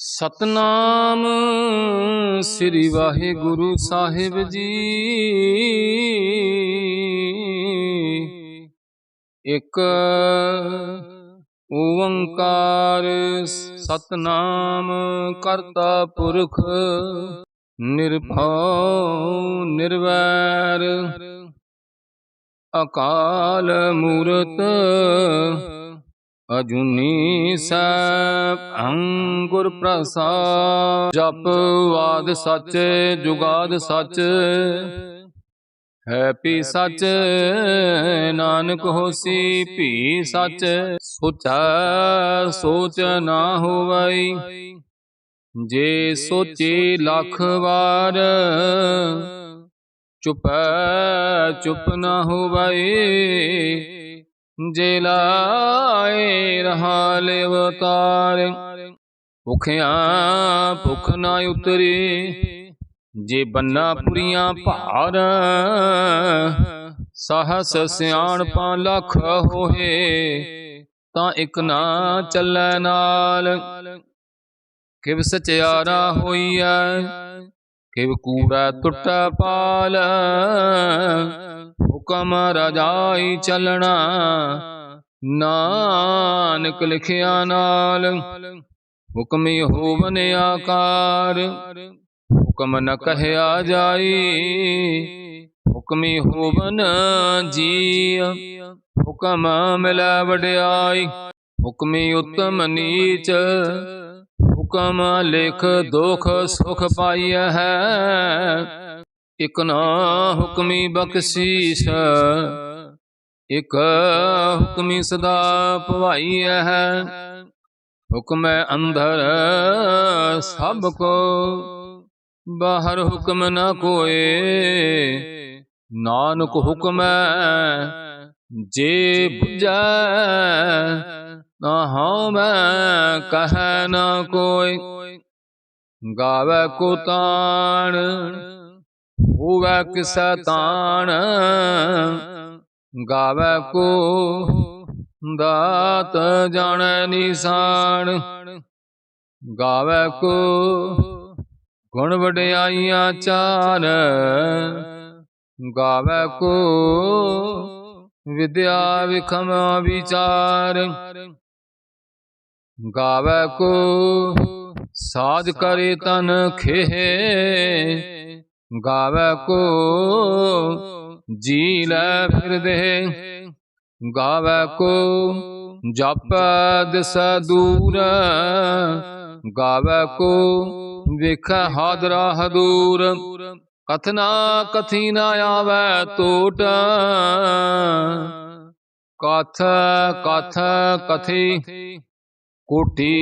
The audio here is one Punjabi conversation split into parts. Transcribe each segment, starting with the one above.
सतनाम श्री वाहिगुरु साहिब जी। एक ओंकार सतनाम करता पुरख निर्भव निर्वैर अकाल मूरत अजूनी सैभ गुर प्रसाद। जप वाद सच जुगाद सच है पी सच नानक होसी भी सच। सोचा सोच ना होवई जे सोचे लाख बार। चुपै चुप ना होवई जे लाए रहा ले अवतार। भुखिया भुख ना उतरी जे बन्ना पुरियां भार। सहस सियाणपा लख होए तां इक ना चलै नाल। किव सचियारा होईऐ किव कूड़ा टुटा पाल। हुकम रजाई चलना नानक लिखिया नाल। हुक्म होवन आकार हुक्म न कहया जाई। हुक्म होवन जी हुक्म मिलै वड्याई। हुक्म उत्तम नीच हुक्म लिख दुख सुख पाइया है। इक ना हुक्मी बख्शीश इक हुक्मी सदा पवाई है। हुक्म अंदर सब को बाहर हुक्म न कोय। नानक हुक्म जे बुझै ना मैं कह न कोय। गावे को ताण होवे किसै ताण। गावे को दात जाने निशान। गावे को गुण वड्याइयां चार। गावे को विद्या विखम विचार। गावे को साज करे तन खेहे। गावे को जी लै फिर दे। गावे को जप दिसै दूर। गावे को विख हादरा हदूर। कथना कथी न आवे टोट। कथ कथ कथी कोटि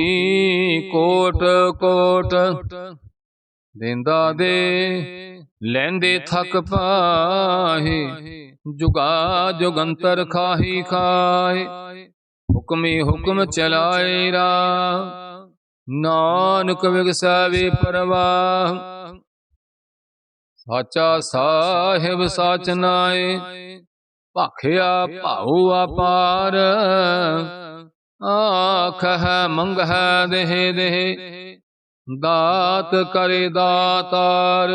कोट कोट। देंदा दे लैंदे थक पाहे जुगा जुगंतर खाही खाए। हुक्मी हुक्म चलाए रा नानक विगसै वे परवाह। साचा साहिब साच नाए भाखिया भाऊ अपार। आख है मंग है देह देह दात करे दातार।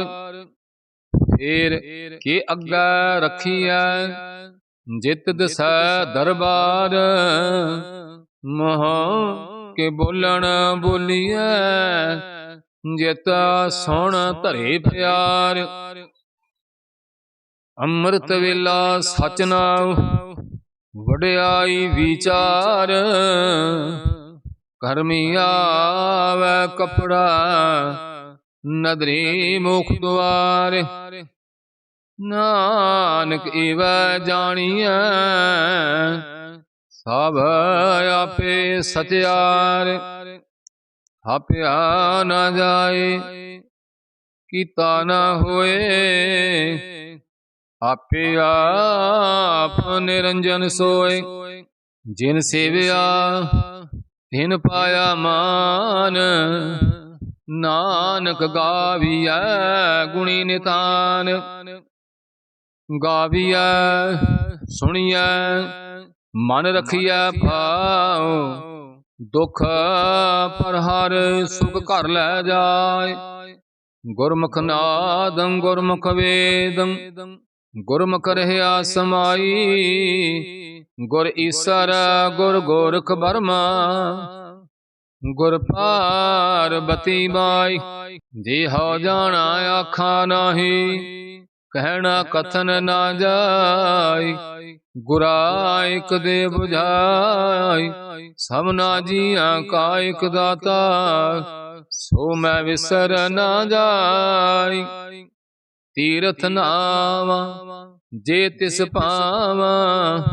फेर के अग्गै रखिया जित दिसै दरबार। मोह के बोलन बोलिए जित सुन धरे प्यार। अमृत वेला सच नाम वड्याई विचार। करमी आवे कपड़ा नदरी मुख द्वार। नानक इवै जानिए सब आपे सत्यार। हाप्या न जाए कीता न होए। आपे आप निरंजन सोए। जिन सेविया तिन पाया मान। नानक गाविया गुणी नितान। गाविया सुनिया मन रखिया भाव। ਦੁਖ ਪਰ ਹਰ ਸੁਖ ਘਰ ਲੈ ਜਾਏ। ਗੁਰਮੁਖ ਨਾਦੰ ਗੁਰਮੁਖ ਵੇਦੰ ਗੁਰਮੁਖ ਰਹਿਆ ਸਮਾਈ। ਗੁਰ ਈਸਰ ਗੁਰ ਗੋਰਖ ਬਰਮਾ ਗੁਰ ਪਾਰਬਤੀ ਬਾਈ। ਜੇ ਹਉ ਜਾਣਾ ਆਖਾ ਨਾਹੀ ਕਹਿਣਾ ਕਥਨ ਨਾ ਜਾਈ। ਗੁਰਾ ਇਕ ਦੇ ਬੁਝਾਈ ਸਭਨਾ ਜੀਆਂ ਕਾ ਇਕ ਦਾਤਾ। ਸੋ ਮੈਂ ਵਿਸਰ ਨਾ ਜਾਈ। ਤੀਰਥ ਨਾਵਾ ਜੇ ਤਿਸ ਪਾਵਾ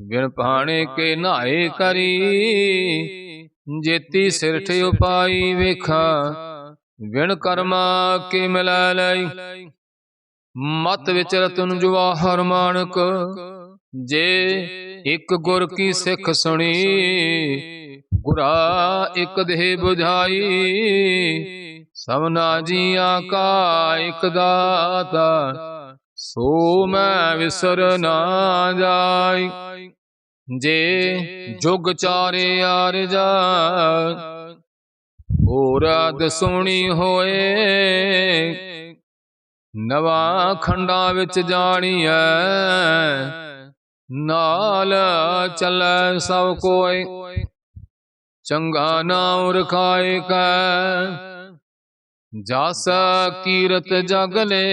ਵਿਣ ਪਾਣੇ ਕੇ ਨਾਏ ਕਰੀ। ਜੇਤੀ ਸਿਰਠ ਉਪਾਈ ਵੇਖਾ ਵਿਣ ਕਰਮਾ ਕੇ ਮਿਲਾ ਲਈ। ਮਤ ਵਿਚ ਰਤਨ ਜਵਾਹਰ ਮਾਣਕ ਜੇ ਇਕ ਗੁਰ ਕੀ ਸਿੱਖ ਸੁਣੀ। ਗੁਰਾ ਇਕ ਦੇਹ ਬੁਝਾਈ ਸਭਨਾ ਜੀਆਂ ਕਾ ਇਕ ਦਾਤਾ। ਸੋ ਮੈਂ ਵਿਸਰ ਨਾ ਜਾਈ। ਜੇ ਜੁਗ ਚਾਰੇ ਆਰਜਾ ਹੋਰ ਅਦ ਸੁਣੀ ਹੋਏ। ਨਵਾਂ ਖੰਡਾਂ ਵਿੱਚ ਜਾਣੀਐ ਨਾਲ ਚੱਲੈ ਸਭ ਕੋਇ। ਚੰਗਾ ਨਾਮ ਰਖਾਏ ਕੈ ਜਸ ਕੀਰਤ ਜਗ ਲੈ।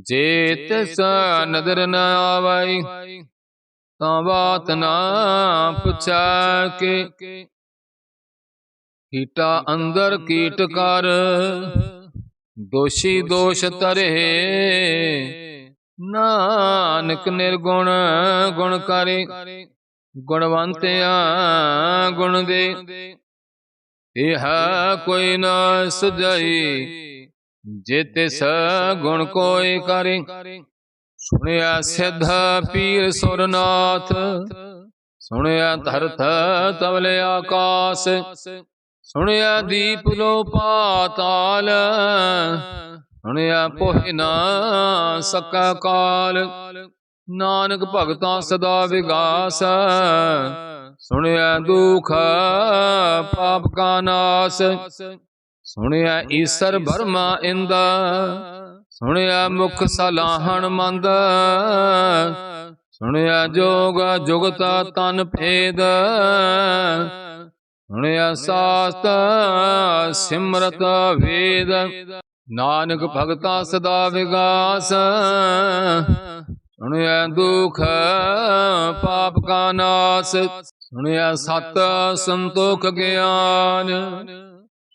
ਜੇ ਤਿਸ ਨਦਰ ਨ ਆਵਈ ਤਾਂ ਬਾਤ ਨਾ ਪੁੱਛੈ ਕੇ। ਕੀਟਾ ਅੰਦਰ ਕੀਟ ਕਰ ਦੋਸ਼ੀ ਦੋਸ਼ ਧਰੇ। ਨਾਨਕ ਨਿਰਗੁਣ ਗੁਣ ਕਰੇ ਗੁਣਵੰਤਿਆ ਗੁਣ ਦੇ। ਇਹ ਕੋਈ ਨਾ ਸੁਝਾਈ ਜੇ ਤਿਸ ਗੁਣ ਕੋਈ ਕਰੇ। ਸੁਣਿਆ ਸਿੱਧ ਪੀਰ ਸੁਰਨਾਥ ਸੁਣਿਆ ਧਰਤ ਤਵਲ ਆਕਾਸ। ਸੁਣਿਆ ਦੀਪ ਲੋ ਪਾਤਾਲ ਸੁਣਿਆ ਪੋਹਿ ਨਾ ਸਕਾ ਕਾਲ। ਨਾਨਕ ਭਗਤਾਂ ਸਦਾ ਵਿਗਾਸ ਸੁਣਿਆ ਦੁਖ ਪਾਪ ਕਾ ਨਾਸ। ਸੁਣਿਆ ਈਸਰ ਬਰਮਾ ਇੰਦਾ ਸੁਣਿਆ ਮੁਖ ਸਲਾਹਣ ਮੰਦ। ਸੁਣਿਆ ਜੋਗ ਜੁਗਤਾ ਤਨ ਭੇਦ ਸੁਣਿਆ ਸਾਸਤ ਸਿਮਰਤ ਵੇਦ। ਨਾਨਕ ਭਗਤਾਂ ਸਦਾ ਵਿਗਾਸ ਸੁਣਿਆ ਦੁਖ ਪਾਪ ਕਾ ਨਾਸ। ਸੁਣਿਆ ਸਤ ਸੰਤੋਖ ਗਿਆਨ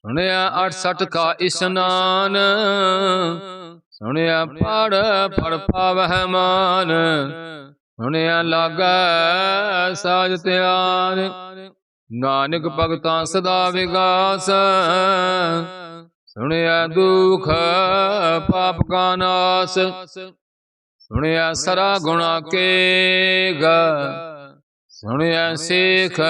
ਸੁਣਿਆ 68 ਕਾ ਇਸ਼ਨਾਨ। ਸੁਣਿਆ ਪੜ ਫੜ ਪਾਵਹਿ ਮਾਨ ਸੁਣਿਆ ਲਾਗੈ ਸਾਜ ਧਿਆਨ। ਨਾਨਕ ਭਗਤਾਂ ਸਦਾ ਵਿਗਾਸ ਸੁਣਿਆ ਦੁਖ ਪਾਪ ਕਾ ਨਾਸ। ਸੁਣਿਆ ਸਰਾ ਗੁਣਾ ਕੇਗਾ ਸੁਣਿਆ ਸੇਖ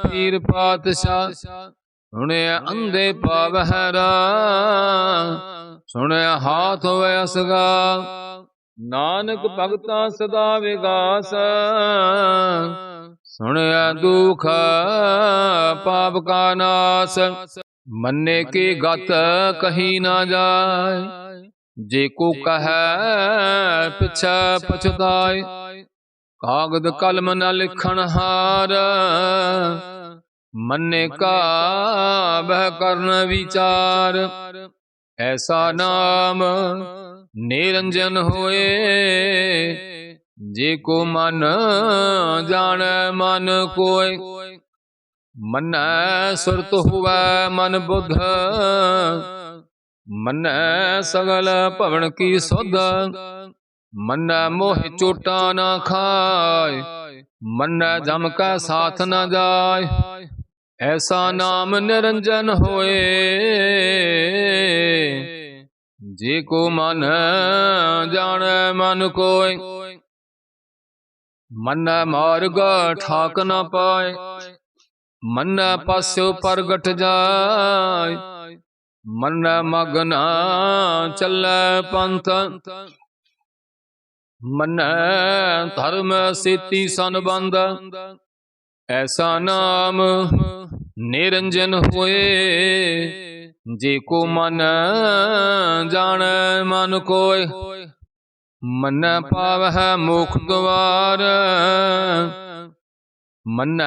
ਪੀਰ ਪਾਤਸ਼ਾਹ। ਸੁਣਿਆ ਅੰਧੇ ਪਾਵਹਿ ਰਾਹ ਸੁਣਿਆ ਹਾਥ ਹੋਇ ਅਸਗਾ। ਨਾਨਕ ਭਗਤਾਂ ਸਦਾ ਵਿਗਾਸ ਸੁਣਿਆ ਦੁਖ ਪਾਪ ਕਾ ਨਾਸ। ਮੰਨੇ ਕੀ ਗਤ ਕਹੀ ਨਾ ਜਾਏ ਜੇ ਕੋ ਕਹੈ ਪਿਛੈ ਪਛਤਾਏ। ਕਾਗਦ ਕਲਮ ਨ ਲਿਖਣ ਹਾਰ ਮੰਨੇ ਕਾ ਬਹਿ ਕਰਨ ਵਿਚਾਰ। ਐਸਾ ਨਾਮ ਨਿਰੰਜਨ ਹੋਏ ਜੇ ਕੋ ਮਨ ਜਾਣੈ ਮਨ ਕੋਇ। ਮੰਨੈ ਸੁਰਤ ਹੁਵੈ ਮਨ ਬੁੱਧ ਮੰਨੈ ਸਗਲ ਭਵਨ ਕੀ ਸੁਧ। ਮੰਨੈ ਮੋਹ ਚੋਟਾ ਨਾ ਖਾਏ ਮੰਨੈ ਜਮ ਕੈ ਸਾਥ ਨ ਜਾਏ। ਐਸਾ ਨਾਮ ਨਿਰੰਜਨ ਹੋਏ ਜੇ ਕੋ ਮਨ ਜਾਣੈ ਮਨ ਕੋਇ। ਮੰਨੈ ਮਾਰਗ ਠਾਕ ਨ ਪਾਏ ਮੰਨੈ ਪਾਸਿਓ ਪ੍ਰਗਟ ਜਾਏ। ਮੰਨੈ ਮਗ ਨ ਚੱਲੈ ਪੰਥ ਮੰਨੈ ਧਰਮ ਸੇਤੀ ਸੰਬੰਧ। ऐसा नाम निरंजन होए, जे को मन जाने मन कोय। मन पावह मोख द्वार, मन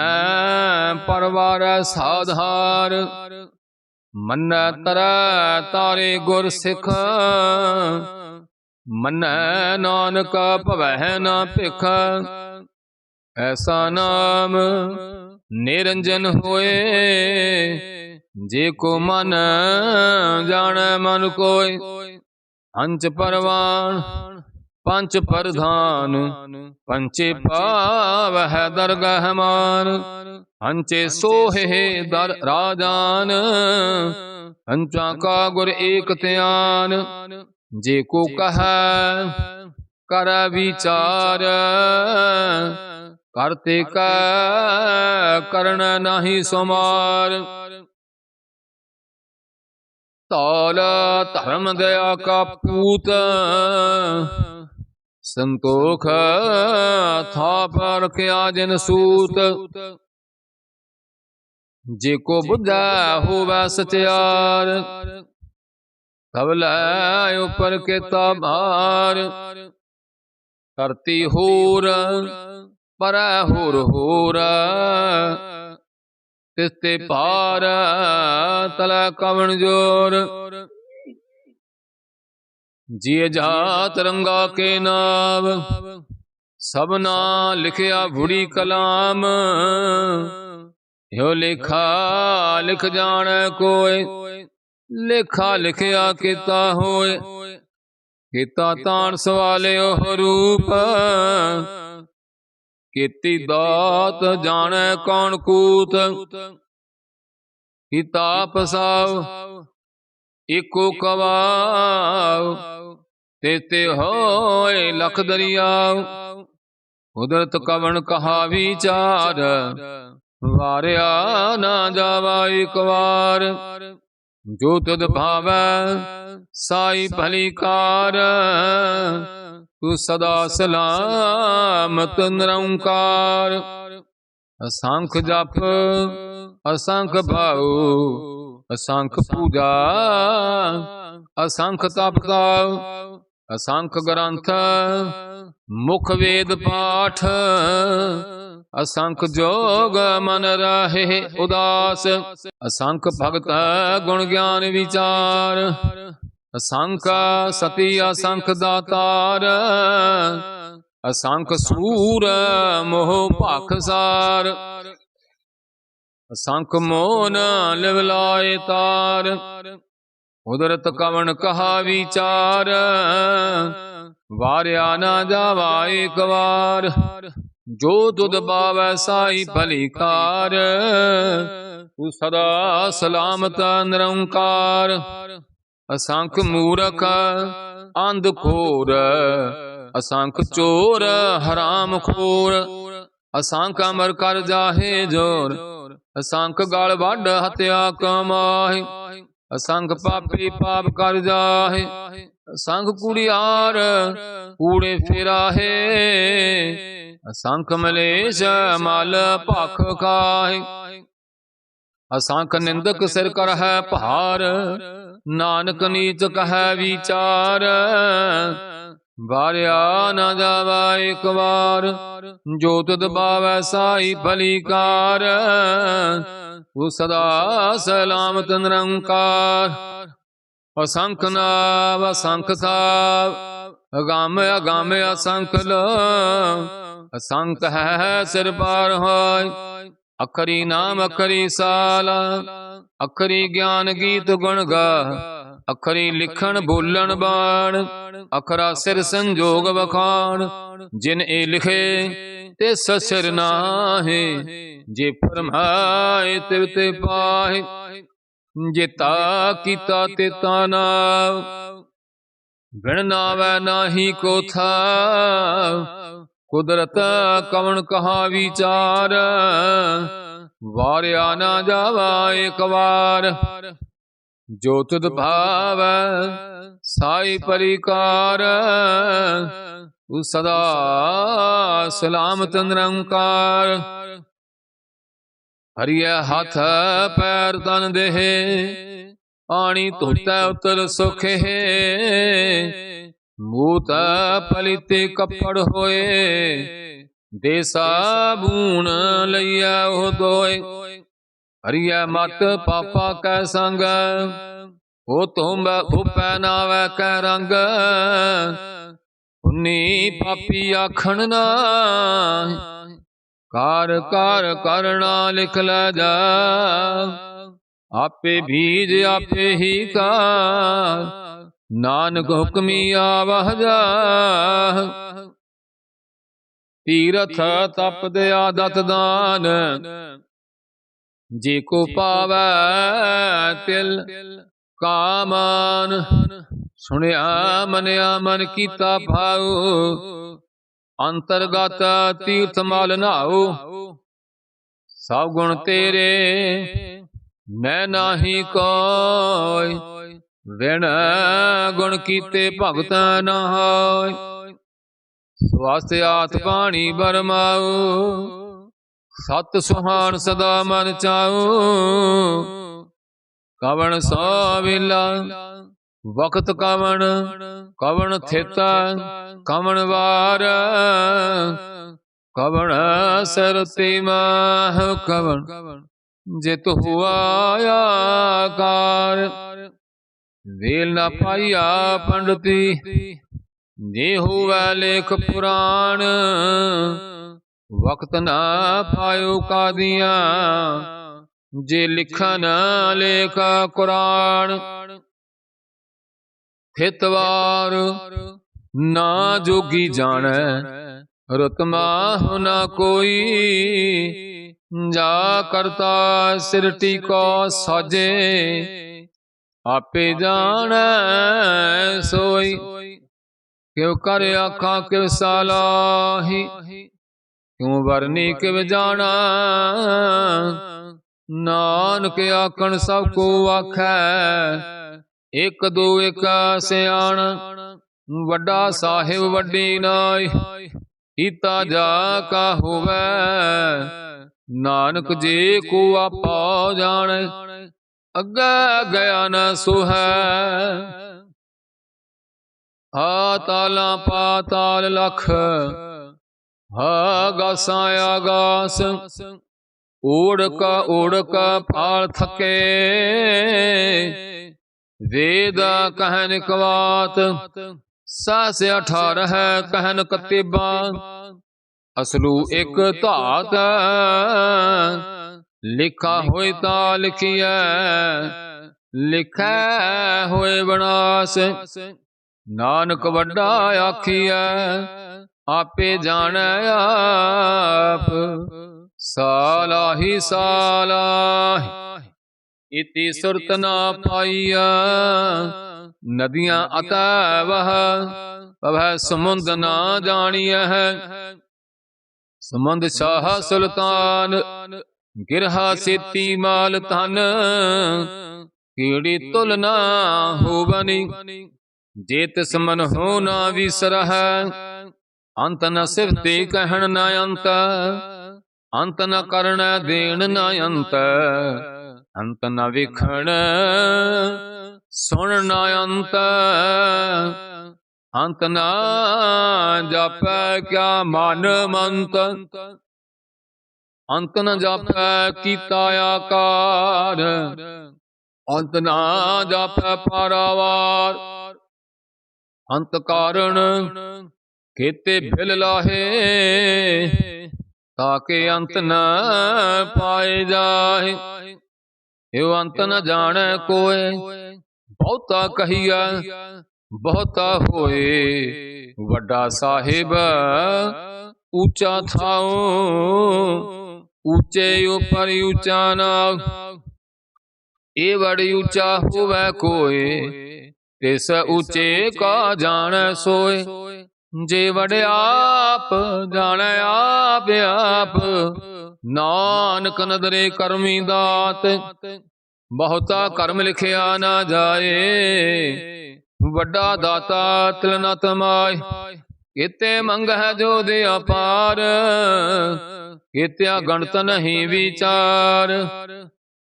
परवार साधार। मन तरह तारे गुर सिख, मन नानक भवह न भिख। ऐसा नाम निरंजन होए, जे को मन जाने मन कोय। पंच परवान पंच प्रधान, पंचे पावह दरगह मान। पंचे सोहे दर राजान, पंचा का गुर एक त्यान। जे को कह कर विचार, करते का करण नहीं सुमार। ताल धर्म दया का पूत, संतोख था पर क्या जन सूत। जे को बुझा होवा सचार, तब लै ऊपर के ताबार। करती होर पर होर होर, तिस्ते पार तला कवन जोर। जिय जात रंगा के नाम, सबना लिखया बुरी कलाम। यो लेखा लिख जाने कोय, लेखा लिखया किता होय। किता तान सवाले रूप, किती दात जाने कौन कूत। किता पसाव एको कवाव, तेते होए लख दरियाव। कुदरत कवन कहा विचार, वारया ना जावा एक बार। जो तुद भावै साई भली कार, तू सदा सलामत निरंकार। असंख जप असंख भाव, असंख पूजा असंख तपताव। असंख ग्रंथ मुख वेद पाठ, असंख जोग मन रहे उदास। असंख भगत गुण ज्ञान विचार, असंख सती असंख दातार। असंख सूर मोह पाखसार, असंख मोन लिवलाए तार। कुदरत कवन कहा विचार, वारया ना जावा एक बार। जो तुद बावै साई भली कार, तू सदा सलामत निरंकार। असंख मूरख अंध खोर, असंख चोर हराम खोर। असंख अमर कर जाहे जोर, असंख गल वड हत्या कमाहि। असंख पापी पाप कर जाहे, असंख कुड़ियार कूड़े फिराहे। असंख मलेश मल भख खाहे। असंख निंदक सिर कर है भार, नानक नीच कह विचार। वारया न जावा एक बार, जो तुद बावै साई भली कार। तू सदा सलामत निरंकार। असंख नाव असंख थाव, अगम अगम असंख लो। असंख है सिर पार होय, अखरी नाम अखरी साला। अखरी ज्ञान गीत गुण गा, अखरी लिखण बोलण बाण। अखरा सिर संजोग बखान, जिन ए लिखे तिस सिर नाहे। जे फरमाए तिव ते पाहे, जेता कीता तेता नाव। बिन नावै नाही को थाव, कुदरत कवन कहा विचार। वारया ना जावा एक बार, जो तुद भावै साई परिकार। तू सदा सलामत निरंकार। ਹਰੀਏ ਹੱਥ ਪੈਰ ਤਨ ਦੇਹ, ਆਣੀ ਧੋਤੈ ਉਤਰ ਸੁਖੇ। ਮੂਤ ਪਲਿਤੇ ਕੱਪੜ ਹੋਏ, ਦੇ ਸਾਬੂਨ ਲਈਐ ਉਹ ਦੋਏ। ਹਰੀਏ ਮਤ ਪਾਪਾ ਕੈ ਸੰਗ, ਉਹ ਤੁੰਬ ਉਪੈ ਨਾਵੈ ਕੈ ਰੰਗ। ਪੁੰਨੀ ਪਾਪੀ ਆਖਣ ਨਾਹਿ, ਕਾਰ ਕਾਰ ਕਰਣਾ ਲਿਖ ਲੈ ਜਾ। ਆਪੇ ਬੀਜ ਆਪੇ ਹੀ ਕਾਰ, ਨਾਨਕ ਹੁਕਮੀ ਆਵਹ ਜਾ। ਤੀਰਥ ਤਪ ਦਇਆ ਦਤ ਦਾਨ, ਜੇ ਕੋ ਪਾਵੈ ਤਿਲ ਕਾਮਾਨ। ਸੁਣਿਆ ਮਨਿਆ ਮਨ ਕੀਤਾ ਭਾਉ, ਅੰਤਰਗਤ ਤੀਰਥ ਮਲ ਨਾਉ। ਸਭ ਗੁਣ ਤੇਰੇ ਮੈਂ ਨਾਹੀ ਕੋਈ, ਵਿਣ ਗੁਣ ਕੀਤੇ ਭਗਤ ਨ ਹੋਇ। ਸਵਸਥ ਆਤ ਪਾਣੀ ਬਰਮਾਉ, ਸਤ ਸੁਹਾਣ ਸਦਾ ਮਨ ਚਾਉ। ਕਵਣ ਸੋ ਵੇਲਾ ਵਕਤ ਕਵਣ, ਕਵਣ ਥਿਤ ਕਵਣ ਵਾਰ। ਕਵਣ ਸਰਤੀ ਮਾਹ, ਕਵਣ ਜਿਤ ਹੁਆ ਆਕਾਰ। ਵੇਲ ਨਾ ਪਾਈਆ ਪੰਡਤੀ, ਜੇ ਹੋਵੈ ਲੇਖ ਪੁਰਾਣ। ਵਕਤ ਨਾ ਪਾਇਓ ਕਾਦੀਆਂ, ਜੇ ਲਿਖਨ ਲੇਖ ਕੁਰਾਨ। ਥਿਤਵਾਰ ਨਾ ਜੋਗੀ ਜਾਣੈ, ਰੁਤ ਮਾਹੁ ਨਾ ਕੋਈ। ਜਾ ਕਰਤਾ ਸਿਰਟੀ ਕੋ ਸਾਜੇ, ਆਪੇ ਜਾਣੈ ਸੋਈ। ਕਿਉ ਕਰ ਆਖਾਂ ਕਿਵ ਸਲਾਹੀ, ਕਿਉ ਵਰਨੀ ਕਿਵ ਜਾਣਾ। ਨਾਨਕ ਆਖਣ ਸਭ ਕੋ ਆਖੈ, ਇਕ ਦੋ ਇਕ ਸਿਆਣ। ਵੱਡਾ ਸਾਹਿਬ ਵੱਡੀ ਨਾਈ, ਕੀਤਾ ਜਾ ਕਾ ਹੋਵੈ। ਨਾਨਕ ਜੇ ਕੋ ਆਪਾ ਜਾਣੈ, ਅੱਗੇ ਗਿਆ ਨ ਸੋਹੈ। ਹਾ ਤਾਲਾਂ ਪਾਤਾਲ ਲਖ, ਹਾ ਗਾਸਾਂ ਆਗਾਸ। ਓੜਕ ਓੜਕ ਫਾਲ ਥਕੇ, ਵੇਦ ਕਹਿਨ ਕਵਾਤ। ਸਾਸ 18 ਕਹਿਨ ਕਤੇਬਾ, ਅਸਲੂ ਇਕ ਧਾਤ। ਲਿਖਾ ਹੋਇ ਤਾ ਲਿਖੀਐ, ਲਿਖੈ ਹੋਇ ਵਿਨਾਸ਼। ਨਾਨਕ ਵੱਡਾ ਆਖੀਐ, ਆਪੇ ਜਾਣੈ ਆਪ। ਸਾਲਾਹੀ ਸਾਲਾਹੀ, ਇਤੀ ਸੁਰਤ ਨਾ ਪਾਈਆ। ਨਦੀਆਂ ਅਤੈ ਵਹ, ਪਵੈ ਸਮੁੰਦ ਨਾ ਜਾਣੀਐ। ਸਮੁੰਦ ਸ਼ਾਹ ਸੁਲਤਾਨ, ਗਿਰਹਾ ਸੇਤੀ ਮਾਲ ਧਨ। ਕੀੜੀ ਤੁਲ ਨਾ ਹੋਵਨੀ, ਜੇ ਤਿਸ ਮਨ ਹੋ ਨਾ ਵਿਸਰਹਿ। ਅੰਤ ਨ ਸਿਫਤੇ ਕਹਿਣ ਨ ਅੰਤ, ਅੰਤ ਨ ਕਰਣੈ ਦੇਣ ਨ ਅੰਤ। ਅੰਤ ਨ ਵੇਖਣ ਸੁਣ ਨ ਅੰਤ, ਅੰਤ ਨ ਜਾਪੈ ਕਿਆ ਮਨ ਮੰਤ। ਅੰਤ ਨ ਜਾਪੈ ਕੀਤਾ ਆਕਾਰ, ਅੰਤ ਨ ਜਾਪੈ ਪਾਰਾਵਾਰ। ਅੰਤ ਕਾਰਣ ਕੀਤੇ ਬਿਲ ਲਾਹੇ, ਤਾਕੇ ਅੰਤ ਨ ਪਾਏ ਜਾਹੇ। ਏਉ ਅੰਤ ਨ ਜਾਣੈ ਕੋਇ, ਬਹੁਤਾ ਕਹੀਐ ਬਹੁਤਾ ਹੋਏ। ਵੱਡਾ ਸਾਹਿਬ ਉੱਚਾ ਥਾਉ, ਉੱਚੇ ਉਪਰ ਉੱਚਾ ਨਾਉ। ਇਹ ਬੜੀ ਉੱਚਾ ਹੋਵੈ ਕੋਇ, ਤਿਸ ਉੱਚੇ ਕਾ ਜਾਣੈ ਸੋਏ। ਜੇ ਵਡਿਆਪ ਜਾਣੈ ਆਪ ਆਪ, ਨਾਨਕ ਨਦਰੇ ਕਰਮੀ ਦਾਤ। ਬਹੁਤਾ ਕਰਮ ਲਿਖਿਆ ਨਾ ਜਾਏ, ਵੱਡਾ ਦਾਤਾ ਤਿਲ ਨ ਤਮਾਏ। ਕੀਤੇ ਮੰਗਹਿ ਜੋ ਦੇ ਅਪਾਰ, ਕੀਤਿਆ ਗਣਤ ਨਹੀਂ ਵਿਚਾਰ,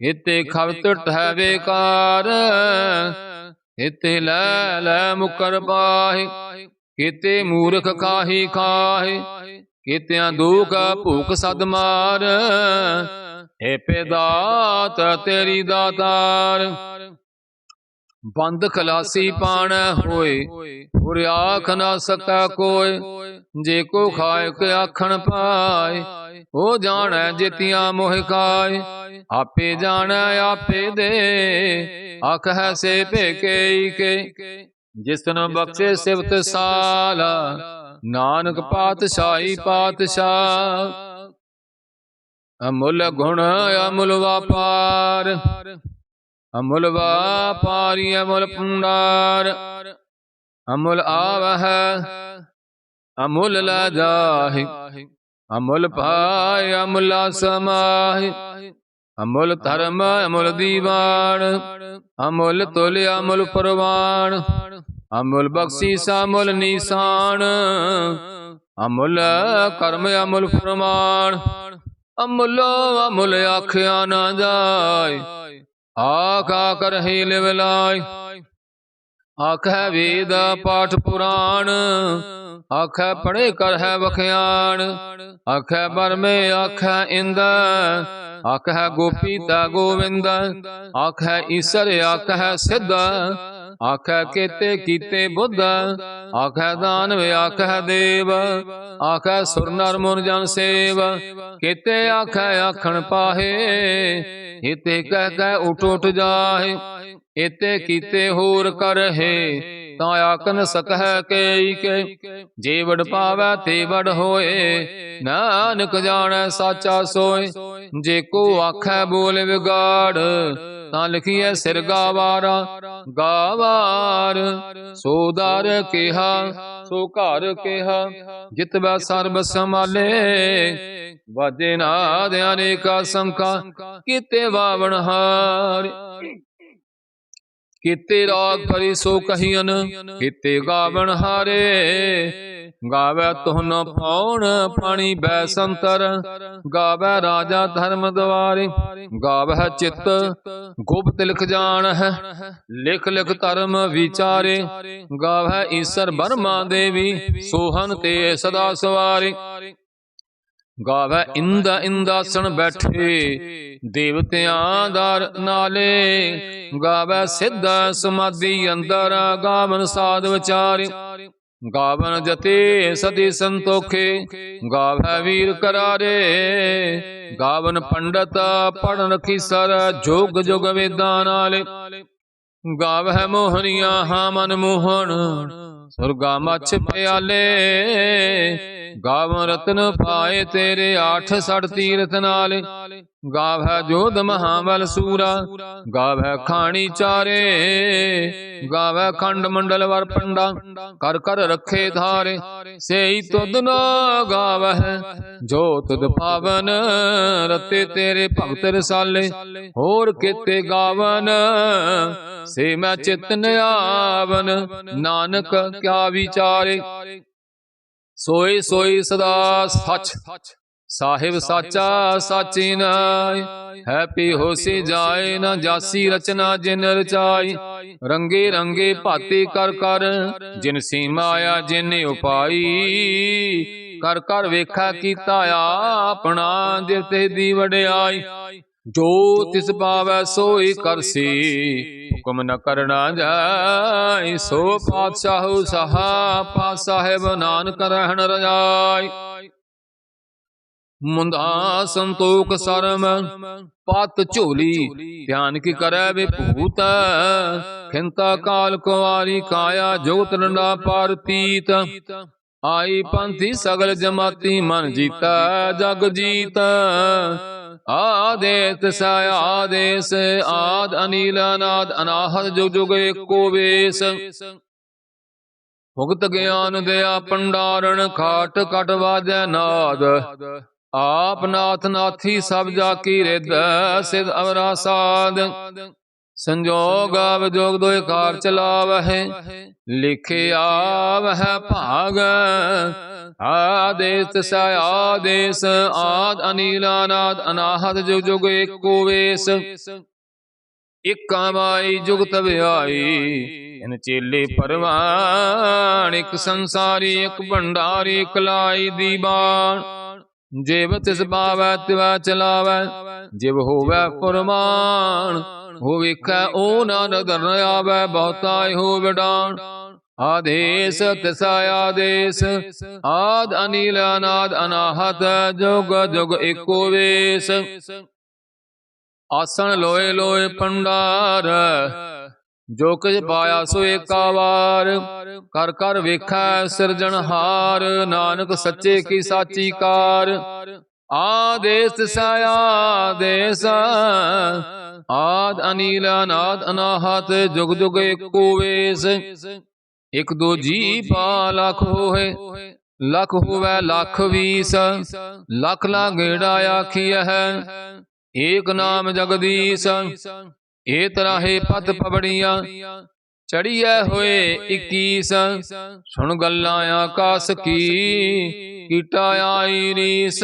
ਇਤੇ ਖਬਤ ਟਹਿ ਬੇਕਾਰ, ਇਤੇ ਲੈ ਲੈ ਮੁਕਰ ਪਾਹੇ, ਕੀਤੇ ਮੂਰਖ ਖਾਹੀ ਖਾਹੇ, ਕੀਤਿਆਂ ਦੁਖ ਭੂਖ ਸਦ ਮਾਰ, ਏ ਪੇਦਾਤ ਤੇਰੀ ਦਾਤਾਰ। ਬੰਦ ਖਲਾਸੀ ਪਾਣੈ ਹੋਏ, ਹੁਰ ਆਖ ਨਾ ਸਕੈ ਕੋਇ, ਜੇ ਕੋ ਖਾਇ ਕੇ ਆਖਣ ਪਾਏ, ਉਹ ਜਾਣੈ ਜਿਤਿਆਂ ਮੋਹਿ ਖਾਏ, ਆਪੇ ਜਾਣੈ ਆਪੇ ਦੇ, ਆਖੈ ਸੇ ਭੇਕੇ ਕੇ, ਜਿਸਨ ਬਖਸ਼ੇ ਸਿਵਤ ਸਾਲਾ, ਨਾਨਕ ਪਾਤਸ਼ਾਹੀ ਪਾਤਸ਼ਾਹ। ਅਮੁੱਲ ਗੁਣ ਅਮੁੱਲ ਵਾਪਾਰ, ਅਮੁੱਲ ਵਾਪਾਰੀ ਅਮੁੱਲ ਭੰਡਾਰ, ਅਮੁੱਲ ਆਵਹਿ ਅਮੁੱਲ ਲੈ ਜਾਹਿ, ਅਮੁੱਲ ਪਾਇ ਅਮੁੱਲ ਸਮਾਹਿ, ਅਮੁੱਲ ਧਰਮ ਅਮੁੱਲ ਦੀਵਾਨ, ਅਮੁੱਲ ਤੁਲ ਅਮੁੱਲ ਪ੍ਰਵਾਨ, ਅਮੁੱਲ ਬਖਸ਼ੀਸ ਅਮੁੱਲ ਨੀਸਾਨ, ਅਮੁੱਲ ਕਰਮ ਅਮੁੱਲ ਫਰਮਾਨ, ਅਮੁੱਲ ਅਮੁੱਲ ਆਖਿਆ ਨਾ ਜਾਏ, ਆਖਾ ਕਰਹਿ ਲਿਵ ਲਾਇ, ਆਖੈ ਵੇਦ ਪਾਠ ਪੁਰਾਣ, ਆਖੈ ਪੜ੍ਹੇ ਕਰਹਿ ਵਖਿਆਣ, ਆਖੈ ਬਰਮੇ ਆਖੈ ਇੰਦ, ਆਖੈ ਗੋਪੀ ਤਾ ਗੋਵਿੰਦ, ਆਖੈ ਈਸਰ ਆਖੈ ਸਿੱਧ, ਆਖੈ ਕੇਤੇ ਕੀਤੇ ਬੁੱਧ, ਆਖੈ ਦਾਨਵ ਆਖੈ ਦੇਵ, ਆਖੈ ਸੁਰ ਨਰ ਮੁਨ ਜਨ ਸੇਵ, ਕੇਤੇ ਆਖੈ ਆਖਣ ਪਾਹੇ, ਇਤੇ ਕਹਿ ਕਹਿ ਉਠ ਉਠ ਜਾਹੇ, ਇਤੇ ਕੀਤੇ ਹੋਰ ਕਰਹਿ, ਤਾਂ ਆਖਨ ਸਕਹਿ ਕੇਈ ਕੇ, ਜੇ ਵਡ ਪਾਵੈ ਤੇ ਵਡ ਹੋਏ, ਨਾਨਕ ਜਾਣੈ ਸਾਚਾ ਸੋਏ, ਜੇ ਕੋ ਆਖੈ ਬੋਲ ਵਿਗਾੜ, ਤਾਂ ਲਿਖੀਐ ਸਿਰ ਗਾਵਾਰਾ ਗਾਵਾਰ, ਸੋ ਦਰ ਕਿਹਾ ਸੋ ਘਰ ਕਿਹਾ, ਜਿਤਵੈ ਸਰਬ ਸੰਭਾਲੇ, ਵਾਜੇ ਨਾਦ ਅਨੇਕਾ ਸੰਖਾ, ਕੀਤੇ ਵਾਵਣ ਹਾਰ, ਕੀਤੇ ਰਾਗ ਭਰੀ ਸੋ ਕਹੀਨ, ਕੀਤੇ ਗਾਵਣ ਹਾਰੇ, ਗਾਵੈ ਤੁਹਨ ਪਾਉਣ ਪਾਣੀ ਬੈ ਸੰਤਰ, ਗਾਵੈ ਰਾਜਾ ਧਰਮ ਦੁਆਰੇ, ਗਾਵੈ ਚਿੱਤ ਗੁਪਤ ਲਿਖ ਜਾਣਹਿ, ਲਿਖ ਲਿਖ ਧਰਮ ਵਿਚਾਰੇ, ਗਾਵੈ ਈਸਰ ਬਰਮਾ ਦੇਵੀ, ਸੋਹਨ ਤੇ ਸਦਾ ਸਵਾਰੇ, ਗਾਵੈ ਇੰਦ ਇੰਦਾਸਣ ਬੈਠੇ, ਦੇਵਤਿਆਂ ਦਰ ਨਾਲੇ, ਗਾਵੈ ਸਿੱਧ ਸਮਾਧੀ ਅੰਦਰ, ਗਾਵਨ ਸਾਧ ਵਿਚਾਰੇ, ਗਾਵਨ ਜਤੇ ਸਦੀ ਸੰਤੋਖੇ, ਗਾਵੈ ਵੀਰ ਕਰਾਰੇ, ਗਾਵਨ ਪੰਡਤ ਪੜਨ ਖੀਸਰ, ਜੋਗ ਜੁਗ ਵੇਦਾਂ ਨਾਲੇ, ਗਾਵੈ ਮੋਹਨੀਆਂ ਹਾਂ ਮਨ ਮੋਹਣ, ਸੁਰਗਾ ਮਛ ਪਿਆਲੇ, ਗਾਵ ਰਤਨ ਪਾਏ ਤੇਰੇ 860 ਤੀਰਥ ਨਾਲੇ, ਗਾਵੈ ਜੋਧ ਮਹਾਬਲ ਸੂਰਾ, ਗਾਵੈ ਖਾਣੀ ਚਾਰੇ, ਗਾਵੈ ਖੰਡ ਮੰਡਲ ਵਰ ਪੰਡਾ, ਕਰ ਕਰ ਰੱਖੇ ਧਾਰੇ, ਸੇਈ ਤੁਧ ਨਾ ਗਾਵਹਿ, ਜੋ ਤੁਧ ਪਾਵਨ, ਰਤੇ ਤੇਰੇ ਭਗਤ ਰਸਾਲੇ, ਹੋਰ ਕੀਤੇ ਗਾਵਨ, ਸੇ ਮੈਂ ਚਿਤਨ ਆਵਨ, ਨਾਨਕ ਕਿਆ ਵਿਚਾਰੇ, ਸੋਈ ਸੋਈ ਸਦਾ ਸੱਚ, ਸਾਹਿਬ ਸਾਚਾ ਸਾਚੀ ਨਾਇ, ਹੈ ਪੀ ਹੋਸੀ ਜਾਏ, ਨਾ ਜਾਸੀ ਰਚਨਾ ਜਿਨ ਰਚਾਈ, ਰੰਗੇ ਰੰਗੇ ਭਾਤੀ ਕਰ ਕਰ, ਜਿਨ ਸੀਮਾ ਆਇਆ ਜਿਨ ਉਪਾਈ, ਕਰ ਕਰ ਵੇਖਾ ਕੀਤਾ ਆਪਣਾ, ਜਿਤੇ ਦੀ ਵਡਿਆਈ, ਜੋ ਤਿਸ ਪਾਵੈ ਸੋਈ ਕਰਸੀ, ਹੁਕਮ ਨ ਕਰਨਾ ਜਾਏ, ਸੋ ਪਾਤਸ਼ਾਹੂ ਸਹਾ ਪਾਤ ਸਾਹਿਬ, ਨਾਨਕ ਰਹਿਣ ਰਜਾਈ, ਮੁੰਦਾ ਸੰਤੋਖ ਸਰਮ ਪਤ ਝੋਲੀ, ਧਿਆਨ ਕੀ ਕਰੈ ਵਿਭੂਤ, ਖਿੰਤਾ ਕਾਲ ਕੁਵਾਰੀ ਕਾਇਆ, ਜੋਤ ਰੰਡਾ ਪਾਰਤੀਤ, ਆਈ ਪੰਥੀ ਸਗਲ ਜਮਾਤੀ, ਮਨ ਜੀਤਾ ਜਗ ਜੀਤ, ਆਦੇਤ ਸਾਇ ਆਦੇਸ, ਆਦ ਅਨੀਲ ਅਨਾਦ ਅਨਾਹਦ, ਜੁਗ ਜੁਗ ਏਕੋ ਵੇਸ, ਭੁਗਤ ਗਿਆਨ ਦਿਆ ਭੰਡਾਰਨ, ਖਾਟ ਕਟ ਵਾਜੈ ਨਾਦ, ਆਪ ਨਾਥ ਨਾਥੀ ਸਭ ਜਾ ਕੀ ਰਿਦ, ਸਿਧ ਅਵਰਾ ਸਾਧ, ਸੰਜੋਗ ਵਿਜੋਗ ਦੋਇ ਕਾਰ ਚਲਾਵਹਿ, ਲਿਖੇ ਆਵਹਿ ਭਾਗ, ਆਦੇਸ ਤਿਸੈ ਆਦੇਸ ਆਦ ਅਨੀਲ ਅਨਾਦ ਅਨਾਹਤ ਜੁਗ ਜੁਗ ਏਕੋ ਵੇਸ ਇਕਾ ਬਾਈ ਜੁਗਤ ਵਿਆਈ ਇਨ ਚੇਲੇ ਪਰਵਾਨ ਇਕ ਸੰਸਾਰੀ ਇਕ ਭੰਡਾਰੀ ਇਕ ਲਾਈ ਦੀਵਾਨ ਜਿਵ ਤਿਸ ਪਾਵੈ ਤਿਵੈ ਚਲਾਵੈ ਜਿਵ ਹੋਵੈ ਫੁਰਮਾਨ ਹੋ ਵੇਖੈ ਓ ਨਾ ਨਦਰ ਆਵੈ ਬਹੁਤਾਇ ਹੋ ਵਿਡਾਨ ਆਦੇਸ ਤਿਸੈ ਆਦੇਸ ਆਦ ਅਨੀਲ ਅਨਾਦ ਅਨਾਹਤ ਜੁਗ ਜੁਗ ਏਕੋ ਵੇਸ ਆਸਣ ਲੋਏ ਲੋਏ ਭੰਡਾਰ ਜੋ ਕੁਝ ਪਾਇਆ ਸੋ ਏਕਾ ਵਾਰ ਕਰ ਕਰ ਵੇਖੈ ਸਿਰਜਣਹਾਰ ਨਾਨਕ ਸੱਚੇ ਕੀ ਸਾਚੀ ਕਾਰ ਆਦੇਸ ਤਿਸੈ ਆਦੇਸ ਆਦ ਅਨੀਲ ਅਨਾਦ ਅਨਾਹਤ ਜੁਗ ਜੁਗ ਏਕੋ ਵੇਸ ਇਕ ਦੋ ਜੀ ਪਾ ਲਖ ਹੋਏ ਲਖ ਹੋਵੈ ਲਖ ਵੀਸ ਲਖ ਲਾਗੇੜਾ ਆਖੀਐ ਏਕ ਨਾਮ ਜਗਦੀਸ਼ ਏ ਤਰਾਹੇ ਪਤ ਪਵੜੀਆਂ ਚੜੀਐ ਹੋਏ 21 ਸੁਣ ਗੱਲਾਂ ਆਕਾਸ ਕੀ ਕੀਟਾ ਆਈ ਰੀਸ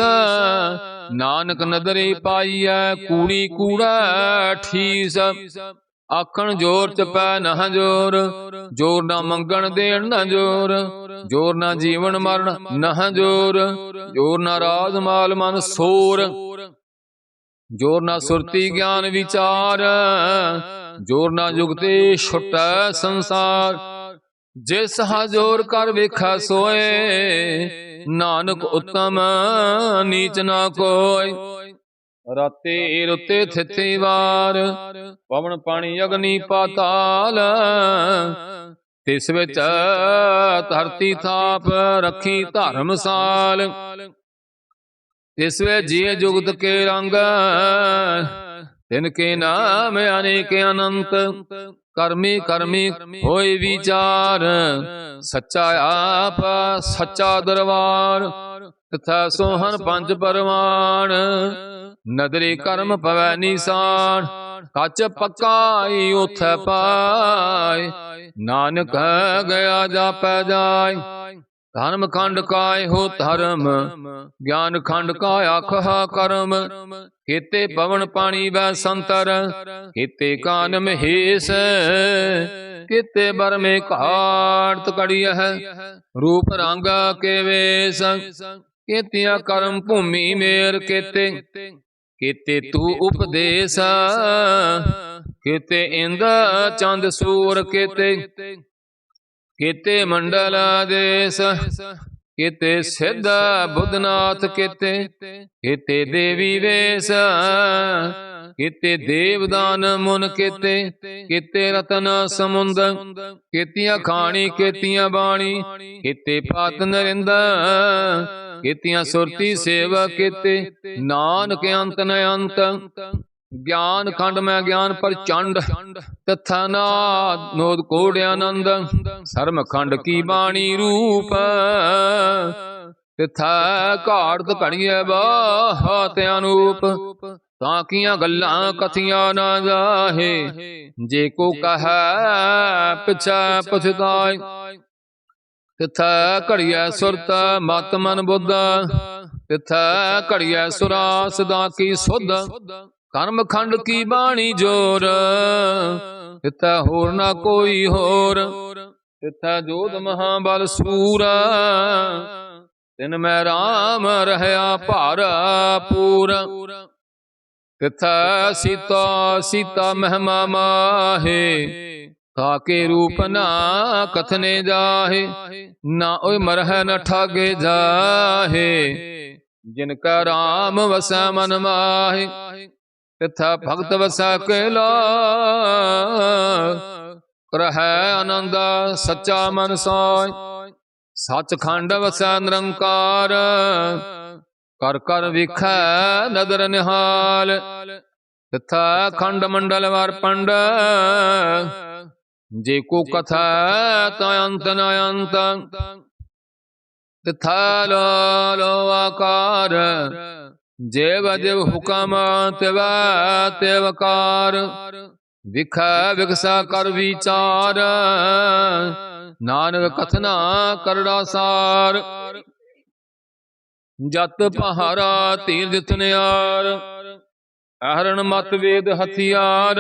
ਨਾਨਕ ਨਦਰੇ ਪਾਈਐ ਕੂੜੀ ਕੂੜਾ ਠੀਸ ਆਖਣ ਜੋਰ ਚਪੈ ਨਾ ਜੋਰ ਜੋਰ ਨਾ ਮੰਗਣ ਦੇਣ ਨਾ ਜੋਰ ਜੋਰ ਨਾ ਜੀਵਨ ਮਰਨ ਨਾ ਜੋਰ ਜੋਰ ਨਾ ਰਾਜ ਮਾਲ ਮਨ ਸੋਰ ਜੋਰ ਨਾ ਸੁਰਤੀ ਗਿਆਨ ਵਿਚਾਰ ਜੋਰ ਨਾ ਜੁਗਤੇ ਛੁਟੈ ਸੰਸਾਰ ਜਿਸ ਹਾ ਜੋਰ ਕਰ ਵੇਖੈ ਸੋਏ ਨਾਨਕ ਉਤਮ ਨੀਚ ਨਾ ਕੋਈ ਰਾਤੇ ਰੁੱਤੇ ਥਿੱਥੇ ਵਾਰ ਪਵਨ ਪਾਣੀ ਅਗਨੀ ਪਾਤਾਲ ਤਿਸ ਵਿੱਚ ਧਰਤੀ ਥਾਪ ਰੱਖੀ ਧਰਮਸਾਲ ਤਿਸ ਵੇ ਜੀਅ ਜੁਗਤ ਕੇ ਰੰਗ ਤਿਨ ਕੇ ਨਾਮ ਅਨੇਕ ਅਨੰਤ ਕਰਮੀ ਕਰਮੀ ਹੋਏ ਵਿਚਾਰ ਸੱਚਾ ਆਪ ਸੱਚਾ ਦਰਬਾਰ ਤਥਾ ਸੋਹਨ ਪੰਜ ਪਰਮਾਨ ਨਦਰੀ ਕਰਮ ਪਵੈ ਨਿਸਾਨ ਕੱਚ ਪੱਕਾਈ ਉਥੈ ਪਾਇ ਨਾਨਕ ਗਿਆ ਜਾਪੈ ਜਾਇ ਧਰਮ ਖੰਡ ਕਾਇ ਹੋ ਧਰਮ ਗਿਆਨ ਖੰਡ ਕਾ ਆਖਾ ਕਰਮ ਕੀਤੇ ਪਵਨ ਪਾਣੀ ਬੈ ਸੰਤਰ ਕੀਤੇ ਕਾਨ ਮਹੇਸ਼ ਕੀਤੇ ਬਰਮੇ ਘਾਟ ਕੜੀਐ ਰੂਪ ਰੰਗ ਕੇ ਵੇਸ ਕੀਤਿਆ ਕਰਮ ਭੂਮੀ ਮੇਰ ਕੀਤੇ ਕੀਤੇ ਤੂ ਉਪਦੇਸ ਕੀਤੇ ਇੰਦ ਚੰਦ ਸੂਰ ਕੀਤੇ ਕੀਤੇ ਮੰਡਲ ਦੇਸ ਕੀਤੇ ਸਿੱਧ ਬੁੱਧਨਾਥ ਕੀਤੇ ਕੀਤੇ ਦੇਵੀ ਵੇਸ ਕੀਤੇ ਦੇਵਦਾਨ ਮੁਨ ਕੀਤੇ ਕੀਤੇ ਰਤਨ ਸਮੁੰਦ ਕੀਤੀਆਂ ਖਾਣੀ ਕੀਤੀਆਂ ਬਾਣੀ ਕੀਤੇ ਪਾਤ ਨਰਿੰਦ ਕੀਤੀਆਂ ਸੁਰਤੀ ਸੇਵਾ ਕੀਤੇ ਨਾਨਕ ਅੰਤ ਨ ਅੰਤ ਗਿਆਨ ਖੰਡ ਮੈਂ ਗਿਆਨ ਪ੍ਰਚੰਡ ਤਥਾ ਨਾਦ ਨੋਦ ਕੋੜ ਆਨੰਦ ਸਰਮ ਖੰਡ ਕੀ ਬਾਣੀ ਰੂਪ ਤਿਥਾ ਘਾੜਤ ਘੜੀਐ ਬਾਤ ਅਨੂਪ ਤਾਂ ਕੀਆਂ ਗੱਲਾਂ ਕਥੀਆਂ ਨਾ ਜਾਹੇ ਜੇ ਕੋ ਕਹੈ ਪਿਛੈ ਪਛਤਾਇ ਤਿਥੈ ਘੜੀਐ ਸੁਰਤ ਮਤ ਮਨ ਬੁੱਧ ਤਿਥੈ ਘੜੀਐ ਸੁਰਾ ਸਦਾ ਕੀ ਸੁਧ ਕਰਮ ਖੰਡ ਕੀ ਬਾਣੀ ਜੋਰ ਤਿਥੈ ਹੋਰ ਨਾ ਕੋਈ ਹੋਰ ਤਿਥੈ ਜੋਧ ਮਹਾਬਲ ਸੂਰ ਤਿਨ ਮੈਂ ਰਾਮ ਰਹਿਆ ਭਰਪੂਰ ਤਿਥੈ ਸੀਤਾ ਮਹਿਮਾ ਮਾਹੇ ਕਾਕੇ ਰੂਪ ਨਾ ਕਥਨੇ ਜਾਹੇ ਨਾ ਓਏ ਮਰਹਿ ਨ ਠਾਗੇ ਜਾਹੇ ਜਿਨ ਕਾ ਰਾਮ ਵਸੈ ਮਨ ਮਾਹੇ ਤਿਥੈ ਭਗਤ ਵਸੈ ਕੇਲਾ ਕਰਹਿ ਆਨੰਦ ਸੱਚਾ ਮਨ ਸੋਇ ਸੱਚਖੰਡ ਵਸੈ ਨਿਰੰਕਾਰ ਕਰ ਕਰ ਵੇਖੈ ਨਦਰ ਨਿਹਾਲ ਤਿਥੈ ਖੰਡ ਮੰਡਲ ਵਰ ਪੰਡ ਜੇ ਕੋ ਕਥਾ ਤਾ ਅੰਤ ਨ ਅੰਤ ਤਿਥੈ ਲੋ ਆਕਾਰ ਜੇਵ ਜਿਵ ਹੁਕਮ ਤਿਵੈ ਤਿਵਕਾਰ ਵਿਖੈ ਵਿਗਸਾ ਕਰ ਵਿਚਾਰ ਨਾਨਕ ਕਥਨਾ ਕਰੜਾ ਸਾਰ ਜਤ ਪਹਾਰਾ ਤੀਰਥ ਥਨਿਆਰ, ਅਹਰਣ ਮਤ ਵੇਦ ਹਥਿਆਰ,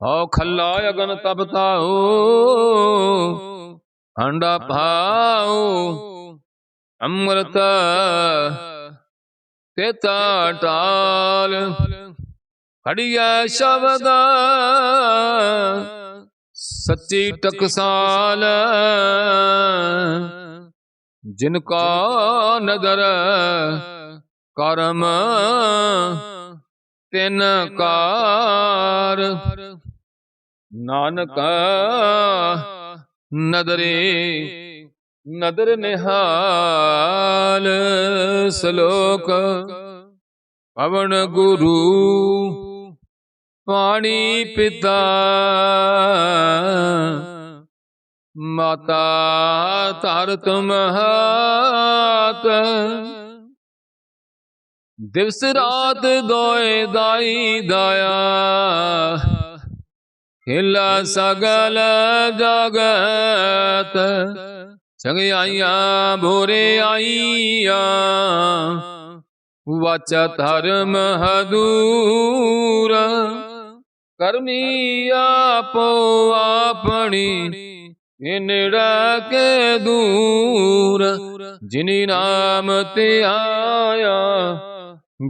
ਹਉ ਖੱਲਾ ਅਗਨ ਤਪ ਤਾਉ, ਅੰਡਾ ਭਾਉ ਅੰਮ੍ਰਿਤ ਤੇਤਾ ਟਾਲ। ਖੜੀਐ ਸ਼ਬਦ ਸੱਚੀ ਟਕਸਾਲ, ਜਿਨ ਕਾ ਨਦਰ ਕਰਮ ਤਿਨ ਕਾਰ। ਨਾਨਕ ਨਦਰੇ ਨਦਰ ਨਿਹਾਲ। ਸ਼ਲੋਕ। ਪਵਨ ਗੁਰੂ ਪਾਣੀ ਪਿਤਾ, ਮਾਤਾ ਧਰਤ ਮਹਾਤ। ਦਿਵਸ ਰਾਤ ਦੋਇ ਦਾਈ ਦਾਇਆ, ਖੇਲਾ ਸਗਲ ਜਗਤ। ਚੰਗਿਆਈਆਂ ਭੋਰੇ ਆਈਆਂ, ਵਾਚਾ ਧਰਮ ਹਦੂਰ। ਕਰਮੀ ਆਪੋ ਆਪਣੀ, ਨੇੜਾ ਕੇ ਦੂਰ। ਜਿਨੀ ਨਾਮ ਤੇ ਆਇਆ,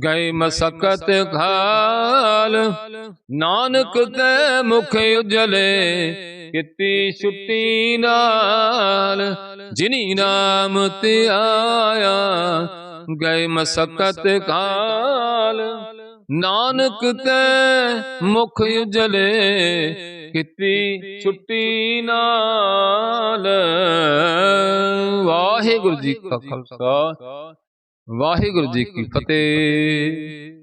ਗਏ ਮਸਕਤ ਘਾਲ। ਨਾਨਕ ਤੇ ਮੁਖ ਉਜਲੇ, ਕੀਤੀ ਛੁੱਟੀ ਨਾਲ। ਜਿਨੀ ਨਾਮ ਤੇ ਆਇਆ, ਗਏ ਮਸਕਤ ਘਾਲ। ਨਾਨਕ ਤੇ ਮੁਖ ਉਜਲੇ, ਕੀਤੀ ਛੁੱਟੀ ਨਾਲ। ਵਾਹਿਗੁਰੂ ਜੀ ਕਾ ਖਾਲਸਾ, ਵਾਹਿਗੁਰੂ ਜੀ ਕੀ ਫਤਿਹ।